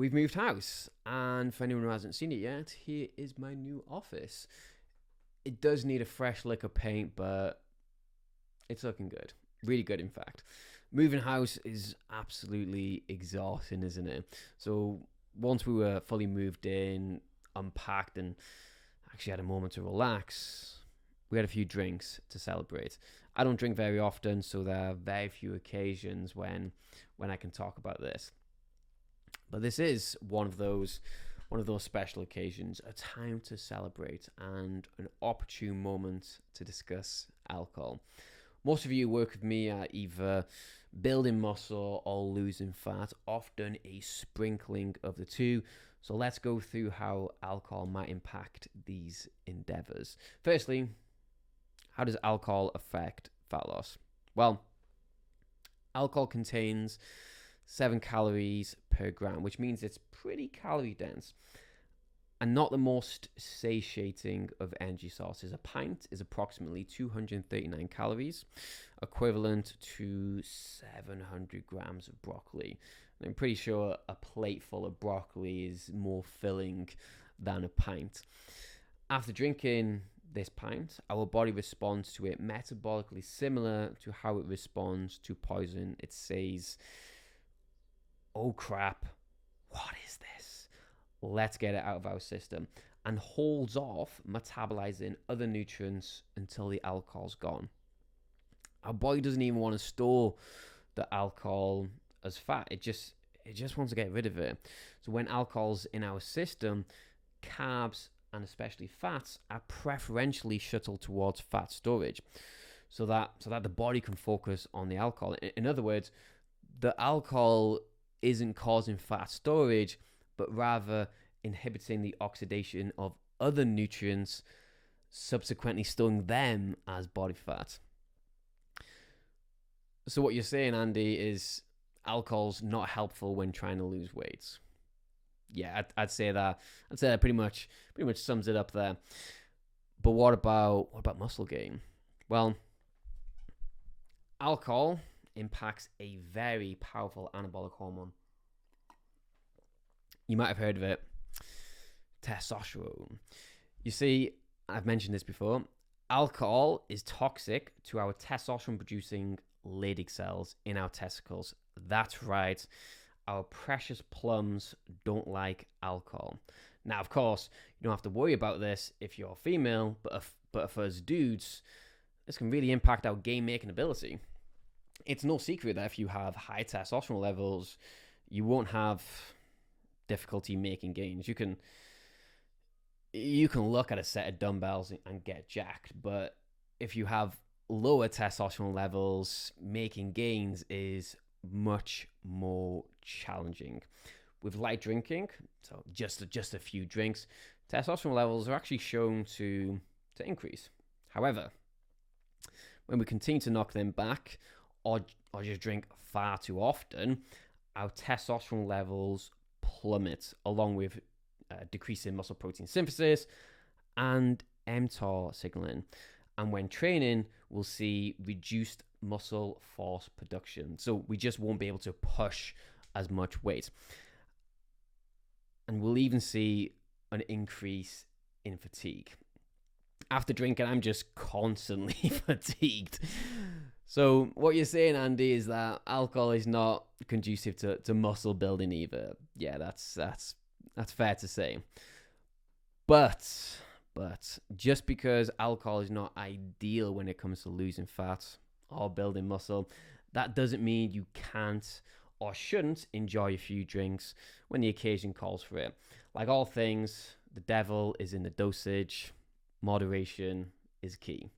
We've moved house, and for anyone who hasn't seen it yet, here is my new office. It does need a fresh lick of paint, but it's looking good. Really good, in fact. Moving house is absolutely exhausting, isn't it? So once we were fully moved in, unpacked, and actually had a moment to relax, we had a few drinks to celebrate. I don't drink very often, so there are very few occasions when I can talk about this. But this is one of those special occasions, a time to celebrate and an opportune moment to discuss alcohol. Most of you who work with me are either building muscle or losing fat, often a sprinkling of the two. So let's go through how alcohol might impact these endeavours. Firstly, how does alcohol affect fat loss? Well, alcohol contains 7 calories per gram, which means it's pretty calorie dense and not the most satiating of energy sources. A pint is approximately 239 calories, equivalent to 700 grams of broccoli. And I'm pretty sure a plate full of broccoli is more filling than a pint. After drinking this pint, our body responds to it metabolically similar to how it responds to poison. It says, "Oh crap, what is this? Let's get it out of our system," and holds off metabolizing other nutrients until the alcohol's gone. Our body doesn't even want to store the alcohol as fat. It just wants to get rid of it. So when alcohol's in our system, carbs and especially fats are preferentially shuttled towards fat storage, so that the body can focus on the alcohol. In other words, the alcohol isn't causing fat storage, but rather inhibiting the oxidation of other nutrients, subsequently storing them as body fat. So what you're saying, Andy, is alcohol's not helpful when trying to lose weight. Yeah, I'd say that. I'd say that pretty much sums it up there. But what about muscle gain? Well, alcohol impacts a very powerful anabolic hormone. You might have heard of it, testosterone. You see, I've mentioned this before. Alcohol is toxic to our testosterone producing Leydig cells in our testicles. That's right. Our precious plums don't like alcohol. Now, of course, you don't have to worry about this if you're female, but for us dudes, this can really impact our game making ability. It's no secret that if you have high testosterone levels, you won't have difficulty making gains. You can look at a set of dumbbells and get jacked, but if you have lower testosterone levels, making gains is much more challenging. With light drinking, so just a few drinks, testosterone levels are actually shown to increase. However, when we continue to knock them back or just drink far too often, our testosterone levels plummet, along with decreasing muscle protein synthesis and mTOR signaling. And when training, we'll see reduced muscle force production. So we just won't be able to push as much weight. And we'll even see an increase in fatigue. After drinking, I'm just constantly fatigued. So what you're saying, Andy, is that alcohol is not conducive to muscle building either. Yeah, that's fair to say. But just because alcohol is not ideal when it comes to losing fat or building muscle, that doesn't mean you can't or shouldn't enjoy a few drinks when the occasion calls for it. Like all things, the devil is in the dosage. Moderation is key.